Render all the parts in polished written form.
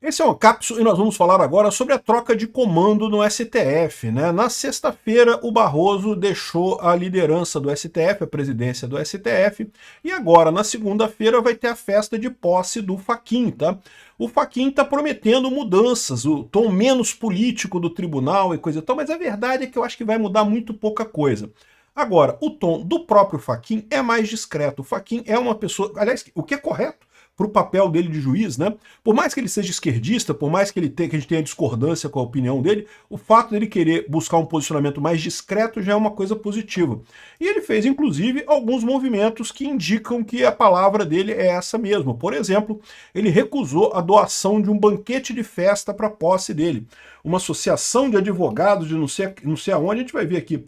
Esse é uma cápsula e nós vamos falar agora sobre a troca de comando no STF, né? Na sexta-feira, o Barroso deixou a liderança do STF, a presidência do STF, e agora, na segunda-feira, vai ter a festa de posse do Fachin, tá? O Fachin está prometendo mudanças, o tom menos político do tribunal e coisa e tal, mas a verdade é que eu acho que vai mudar muito pouca coisa. Agora, o tom do próprio Fachin é mais discreto. O Fachin é uma pessoa, aliás, o que é correto para o papel dele de juiz, né? Por mais que ele seja esquerdista, por mais que que a gente tenha discordância com a opinião dele, o fato dele querer buscar um posicionamento mais discreto já é uma coisa positiva. E ele fez, inclusive, alguns movimentos que indicam que a palavra dele é essa mesmo. Por exemplo, ele recusou a doação de um banquete de festa para a posse dele. Uma associação de advogados de não sei aonde, a gente vai ver aqui.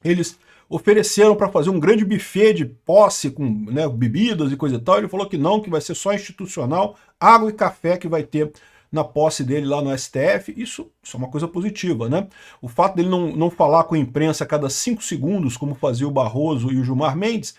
Eles ofereceram para fazer um grande buffet de posse com, né, bebidas e coisa e tal. Ele falou que não, que vai ser só institucional, água e café que vai ter na posse dele lá no STF. Isso é uma coisa positiva, né? O fato dele não falar com a imprensa a cada 5 segundos, como fazia o Barroso e o Gilmar Mendes,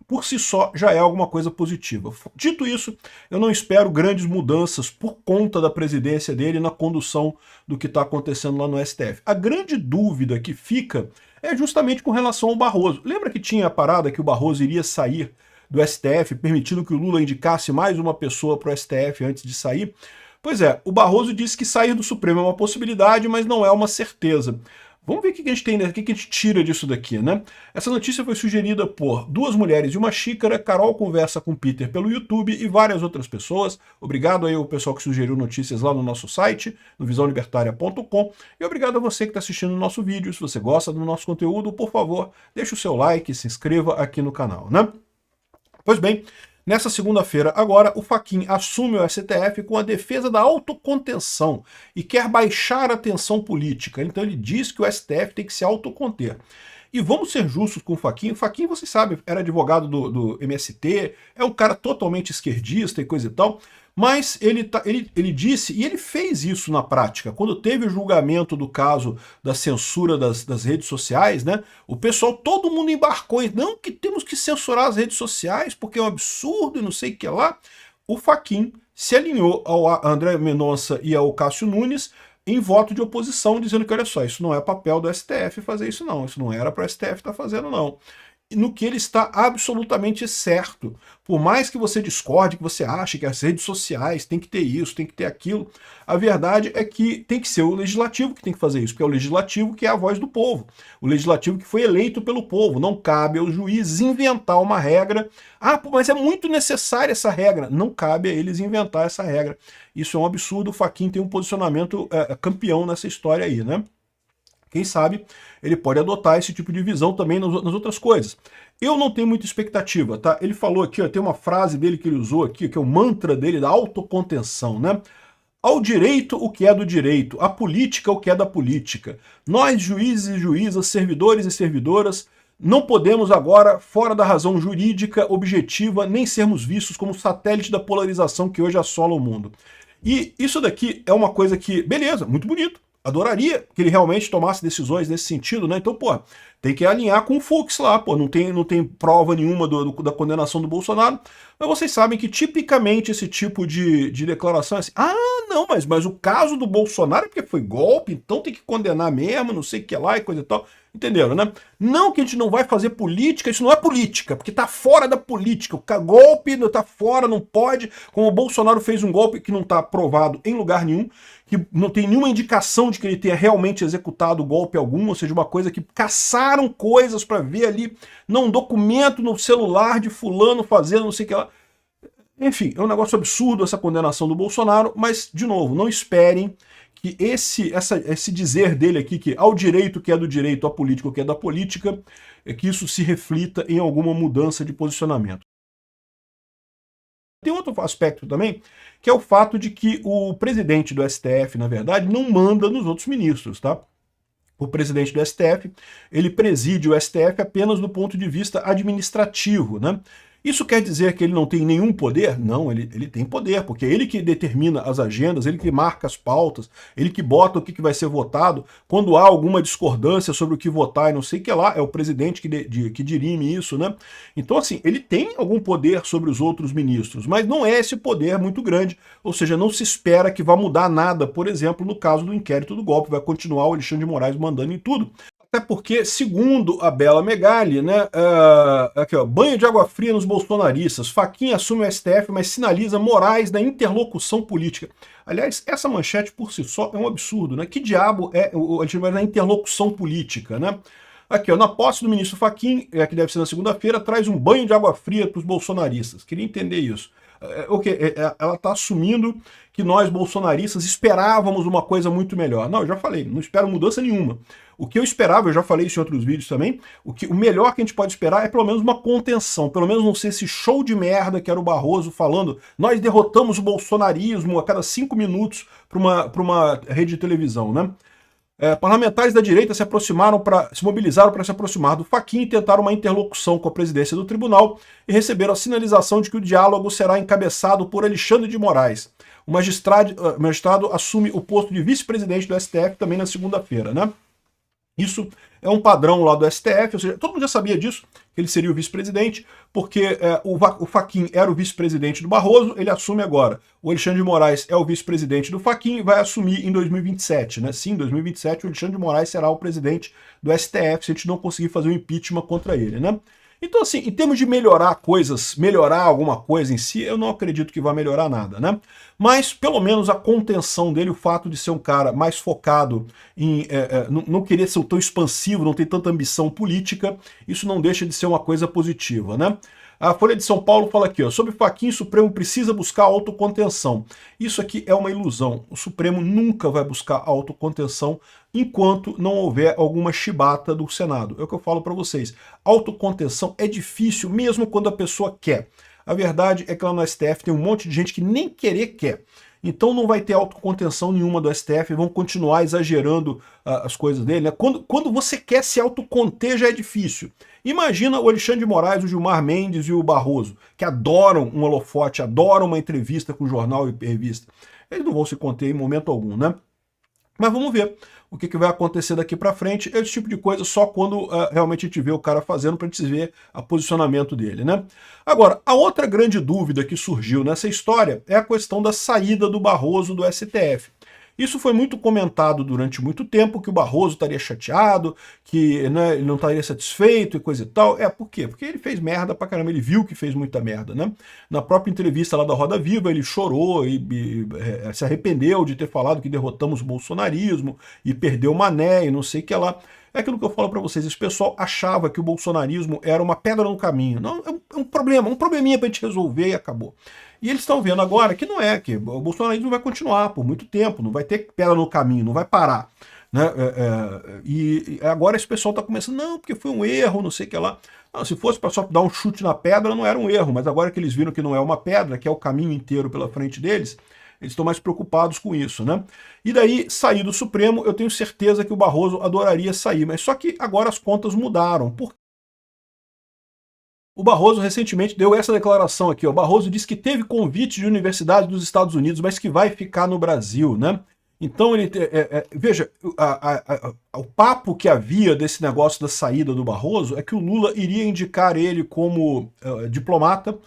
por si só já é alguma coisa positiva. Dito isso, eu não espero grandes mudanças por conta da presidência dele na condução do que está acontecendo lá no STF. A grande dúvida que fica é justamente com relação ao Barroso. Lembra que tinha a parada que o Barroso iria sair do STF, permitindo que o Lula indicasse mais uma pessoa para o STF antes de sair? Pois é, o Barroso disse que sair do Supremo é uma possibilidade, mas não é uma certeza. Vamos ver o que a gente tem, né? O que a gente tira disso daqui, né? Essa notícia foi sugerida por Duas Mulheres e uma Xícara, Carol conversa com Peter pelo YouTube e várias outras pessoas. Obrigado aí ao pessoal que sugeriu notícias lá no nosso site, no visãolibertaria.com, e obrigado a você que está assistindo o nosso vídeo. Se você gosta do nosso conteúdo, por favor, deixe o seu like e se inscreva aqui no canal, né? Pois bem, nessa segunda-feira, agora, o Fachin assume o STF com a defesa da autocontenção e quer baixar a tensão política. Então ele diz que o STF tem que se autoconter. E vamos ser justos com o Fachin. O Fachin, você sabe, era advogado do MST, é um cara totalmente esquerdista e coisa e tal, mas ele disse, e ele fez isso na prática, quando teve o julgamento do caso da censura das redes sociais, né? O pessoal, todo mundo embarcou em, não, que temos que censurar as redes sociais, porque é um absurdo e não sei o que lá. O Fachin se alinhou ao André Mendonça e ao Cássio Nunes em voto de oposição, dizendo que, olha só, isso não é papel do STF fazer isso não, isso não era para o STF estar fazendo não. No que ele está absolutamente certo. Por mais que você discorde, que você ache que as redes sociais tem que ter isso, tem que ter aquilo, a verdade é que tem que ser o legislativo que tem que fazer isso, porque é o legislativo que é a voz do povo, o legislativo que foi eleito pelo povo. Não cabe aos juízes inventar uma regra. Ah, mas é muito necessária essa regra. Não cabe a eles inventar essa regra. Isso é um absurdo. O Fachin tem um posicionamento campeão nessa história aí, né? Quem sabe ele pode adotar esse tipo de visão também nas outras coisas. Eu não tenho muita expectativa, tá? Ele falou aqui, ó, tem uma frase dele que ele usou aqui, que é o mantra dele da autocontenção, né? Ao direito o que é do direito, à política o que é da política. Nós, juízes e juízas, servidores e servidoras, não podemos agora, fora da razão jurídica objetiva, nem sermos vistos como satélite da polarização que hoje assola o mundo. E isso daqui é uma coisa que, beleza, muito bonito. Adoraria que ele realmente tomasse decisões nesse sentido, né? Então, pô, tem que alinhar com o Fux lá, pô, não tem prova nenhuma da condenação do Bolsonaro, mas vocês sabem que tipicamente esse tipo de declaração é assim, ah, não, mas o caso do Bolsonaro é porque foi golpe, então tem que condenar mesmo, não sei o que lá e coisa e tal. Entenderam, né? Não que a gente não vai fazer política, isso não é política, porque tá fora da política. O golpe tá fora, não pode. Como o Bolsonaro fez um golpe que não tá aprovado em lugar nenhum, que não tem nenhuma indicação de que ele tenha realmente executado golpe algum, ou seja, uma coisa que caçaram coisas para ver ali, não, documento no celular de fulano fazendo não sei o que lá. Enfim, é um negócio absurdo essa condenação do Bolsonaro, mas, de novo, não esperem que esse dizer dele aqui, que ao direito que é do direito, à política que é da política, é que isso se reflita em alguma mudança de posicionamento. Tem outro aspecto também, que é o fato de que o presidente do STF, na verdade, não manda nos outros ministros, tá? O presidente do STF, ele preside o STF apenas do ponto de vista administrativo, né? Isso quer dizer que ele não tem nenhum poder? Não, ele tem poder, porque é ele que determina as agendas, ele que marca as pautas, ele que bota o que vai ser votado. Quando há alguma discordância sobre o que votar e não sei o que lá, é o presidente que dirime isso, né? Então, assim, ele tem algum poder sobre os outros ministros, mas não é esse poder muito grande, ou seja, não se espera que vá mudar nada, por exemplo, no caso do inquérito do golpe, vai continuar o Alexandre de Moraes mandando em tudo. Até porque, segundo a Bela Megali, né, aqui, ó, banho de água fria nos bolsonaristas, Fachin assume o STF, mas sinaliza Moraes na interlocução política. Aliás, essa manchete por si só é um absurdo, né? Que diabo é o Alexandre Moraes na interlocução política, né? Aqui, ó, na posse do ministro Fachin, que deve ser na segunda-feira, traz um banho de água fria para os bolsonaristas. Queria entender isso. Ela está assumindo que nós bolsonaristas esperávamos uma coisa muito melhor. Não, eu já falei, não espero mudança nenhuma. O que eu esperava, eu já falei isso em outros vídeos também, o melhor que a gente pode esperar é pelo menos uma contenção, pelo menos não ser esse show de merda que era o Barroso falando, nós derrotamos o bolsonarismo a cada 5 minutos para uma rede de televisão, né? Parlamentares da direita se mobilizaram para se aproximar do Fachin e tentaram uma interlocução com a presidência do tribunal e receberam a sinalização de que o diálogo será encabeçado por Alexandre de Moraes. O magistrado assume o posto de vice-presidente do STF também na segunda-feira, né? Isso é um padrão lá do STF, ou seja, todo mundo já sabia disso, que ele seria o vice-presidente, porque o Fachin era o vice-presidente do Barroso, ele assume agora. O Alexandre de Moraes é o vice-presidente do Fachin e vai assumir em 2027, né? Sim, em 2027 o Alexandre de Moraes será o presidente do STF, se a gente não conseguir fazer um impeachment contra ele, né? Então, assim, em termos de melhorar coisas, melhorar alguma coisa em si, eu não acredito que vai melhorar nada, né? Mas, pelo menos, a contenção dele, o fato de ser um cara mais focado em não querer ser tão expansivo, não ter tanta ambição política, isso não deixa de ser uma coisa positiva, né? A Folha de São Paulo fala aqui, ó, sobre Fachin, o Supremo precisa buscar autocontenção. Isso aqui é uma ilusão. O Supremo nunca vai buscar autocontenção enquanto não houver alguma chibata do Senado. É o que eu falo para vocês. Autocontenção é difícil mesmo quando a pessoa quer. A verdade é que lá no STF tem um monte de gente que nem querer quer. Então não vai ter autocontenção nenhuma do STF, vão continuar exagerando as coisas dele, né? Quando você quer se autoconter já é difícil. Imagina o Alexandre de Moraes, o Gilmar Mendes e o Barroso, que adoram um holofote, adoram uma entrevista com jornal e revista. Eles não vão se conter em momento algum, né? Mas vamos ver o que vai acontecer daqui para frente. Esse tipo de coisa só quando realmente a gente vê o cara fazendo para a gente ver o posicionamento dele, né? Agora, a outra grande dúvida que surgiu nessa história é a questão da saída do Barroso do STF. Isso foi muito comentado durante muito tempo, que o Barroso estaria chateado, que né, ele não estaria satisfeito e coisa e tal. Por quê? Porque ele fez merda pra caramba, ele viu que fez muita merda, né? Na própria entrevista lá da Roda Viva, ele chorou e se arrependeu de ter falado que derrotamos o bolsonarismo e perdeu o Mané e não sei o que lá. É aquilo que eu falo pra vocês, esse pessoal achava que o bolsonarismo era uma pedra no caminho. Não, é um problema, um probleminha pra gente resolver e acabou. E eles estão vendo agora que não é, que o bolsonarismo vai continuar por muito tempo, não vai ter pedra no caminho, não vai parar. Né? E agora esse pessoal está começando, não, porque foi um erro, não sei o que lá. Não, se fosse para só dar um chute na pedra, não era um erro, mas agora que eles viram que não é uma pedra, que é o caminho inteiro pela frente deles, eles estão mais preocupados com isso, né? E daí, sair do Supremo, eu tenho certeza que o Barroso adoraria sair, mas só que agora as contas mudaram. Por O Barroso recentemente deu essa declaração aqui. O Barroso disse que teve convite de universidade dos Estados Unidos, mas que vai ficar no Brasil, né? Então, veja, o papo que havia desse negócio da saída do Barroso é que o Lula iria indicar ele como diplomata,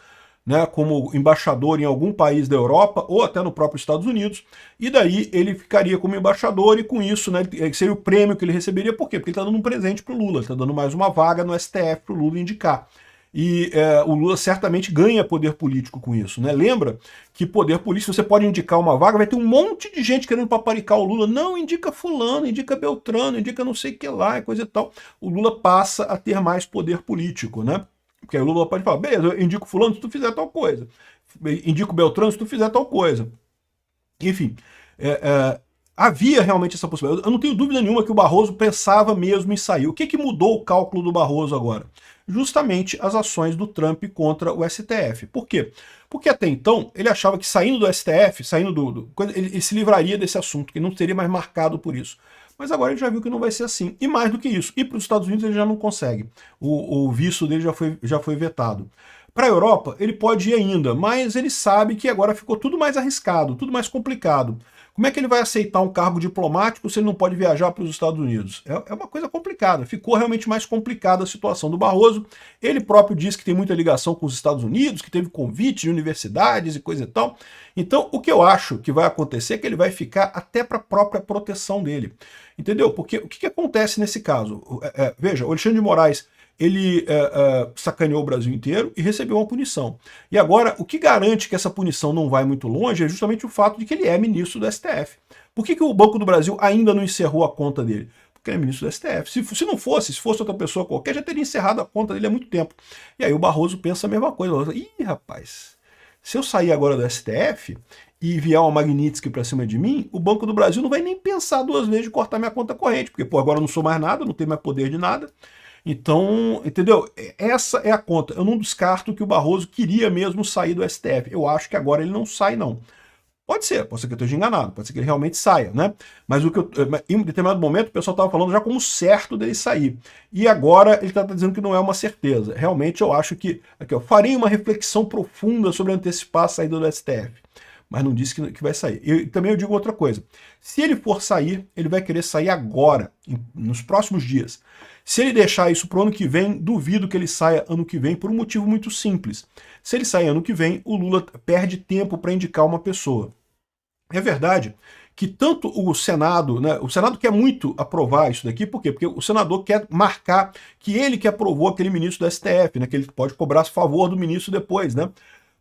né, como embaixador em algum país da Europa, ou até no próprio Estados Unidos, e daí ele ficaria como embaixador, e com isso, né, seria o prêmio que ele receberia. Por quê? Porque ele está dando um presente para o Lula, está dando mais uma vaga no STF para o Lula indicar. E o Lula certamente ganha poder político com isso, né? Lembra que poder político, você pode indicar uma vaga, vai ter um monte de gente querendo paparicar o Lula. Não, indica fulano, indica Beltrano, indica não sei o que lá, coisa e tal. O Lula passa a ter mais poder político, né? Porque aí o Lula pode falar, beleza, eu indico fulano se tu fizer tal coisa. Indico Beltrano se tu fizer tal coisa. Enfim, havia realmente essa possibilidade. Eu não tenho dúvida nenhuma que o Barroso pensava mesmo em sair. O que mudou o cálculo do Barroso agora? Justamente as ações do Trump contra o STF. Por quê? Porque até então ele achava que saindo do STF, ele se livraria desse assunto, que não seria mais marcado por isso. Mas agora ele já viu que não vai ser assim. E mais do que isso, ir para os Estados Unidos ele já não consegue. O visto dele já foi vetado. Para a Europa, ele pode ir ainda, mas ele sabe que agora ficou tudo mais arriscado, tudo mais complicado. Como é que ele vai aceitar um cargo diplomático se ele não pode viajar para os Estados Unidos? É uma coisa complicada, ficou realmente mais complicada a situação do Barroso. Ele próprio disse que tem muita ligação com os Estados Unidos, que teve convite de universidades e coisa e tal. Então, o que eu acho que vai acontecer é que ele vai ficar até para a própria proteção dele. Entendeu? Porque o que acontece nesse caso? Veja, o Alexandre de Moraes, ele sacaneou o Brasil inteiro e recebeu uma punição. E agora, o que garante que essa punição não vai muito longe é justamente o fato de que ele é ministro do STF. Por que o Banco do Brasil ainda não encerrou a conta dele? Porque ele é ministro do STF. Se não fosse, se fosse outra pessoa qualquer, já teria encerrado a conta dele há muito tempo. E aí o Barroso pensa a mesma coisa. Ih, rapaz, se eu sair agora do STF e vier uma Magnitsky para cima de mim, o Banco do Brasil não vai nem pensar duas vezes de cortar minha conta corrente, porque pô, agora eu não sou mais nada, não tenho mais poder de nada. Então, entendeu? Essa é a conta. Eu não descarto que o Barroso queria mesmo sair do STF. Eu acho que agora ele não sai, não. Pode ser que eu esteja enganado, pode ser que ele realmente saia, né? Mas em um determinado momento o pessoal estava falando já como certo dele sair. E agora ele está dizendo que não é uma certeza. Realmente eu acho que, aqui, farei uma reflexão profunda sobre antecipar a saída do STF. Mas não disse que vai sair. E também eu digo outra coisa. Se ele for sair, ele vai querer sair agora, nos próximos dias. Se ele deixar isso para o ano que vem, duvido que ele saia ano que vem por um motivo muito simples. Se ele sair ano que vem, o Lula perde tempo para indicar uma pessoa. É verdade que tanto o Senado, né, o Senado quer muito aprovar isso daqui, por quê? Porque o senador quer marcar que ele que aprovou aquele ministro do STF, né, que ele pode cobrar a favor do ministro depois, né?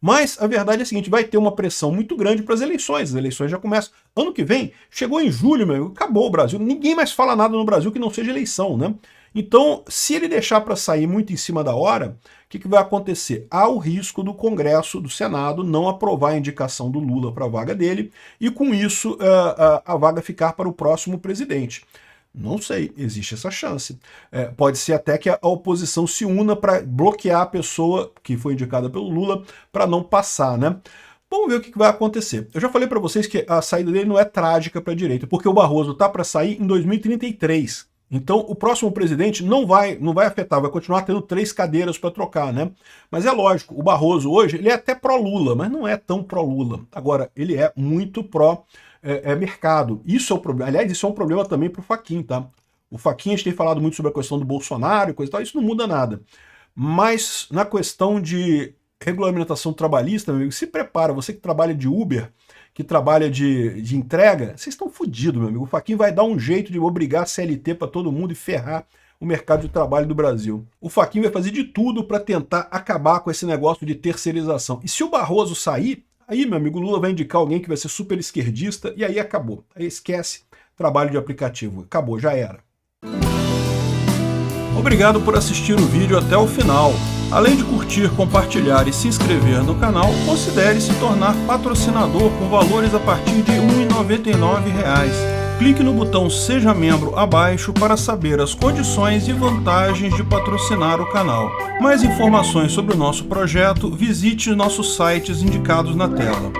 Mas a verdade é a seguinte, vai ter uma pressão muito grande para as eleições já começam. Ano que vem, chegou em julho, meu amigo, acabou o Brasil, ninguém mais fala nada no Brasil que não seja eleição, né? Então, se ele deixar para sair muito em cima da hora, o que vai acontecer? Há o risco do Congresso, do Senado, não aprovar a indicação do Lula para a vaga dele, e com isso a vaga ficar para o próximo presidente. Não sei, existe essa chance. Pode ser até que a oposição se una para bloquear a pessoa que foi indicada pelo Lula para não passar, né? Vamos ver o que vai acontecer. Eu já falei para vocês que a saída dele não é trágica para a direita, porque o Barroso está para sair em 2033. Então o próximo presidente não vai afetar, vai continuar tendo 3 cadeiras para trocar, né? Mas é lógico, o Barroso hoje, ele é até pró-Lula, mas não é tão pró-Lula. Agora, ele é muito pró-mercado. Isso é o problema. Aliás, isso é um problema também para o Fachin, tá? O Fachin, a gente tem falado muito sobre a questão do Bolsonaro e coisa e tal, isso não muda nada. Mas na questão de regulamentação trabalhista, meu amigo, se prepara, você que trabalha de Uber, que trabalha de entrega, vocês estão fodidos, meu amigo. O Fachin vai dar um jeito de obrigar a CLT para todo mundo e ferrar o mercado de trabalho do Brasil. O Fachin vai fazer de tudo para tentar acabar com esse negócio de terceirização. E se o Barroso sair, aí, meu amigo, o Lula vai indicar alguém que vai ser super esquerdista e aí acabou. Aí esquece trabalho de aplicativo. Acabou, já era. Obrigado por assistir o vídeo até o final. Além de curtir, compartilhar e se inscrever no canal, considere se tornar patrocinador com valores a partir de R$ 1,99. Clique no botão Seja Membro abaixo para saber as condições e vantagens de patrocinar o canal. Mais informações sobre o nosso projeto, visite nossos sites indicados na tela.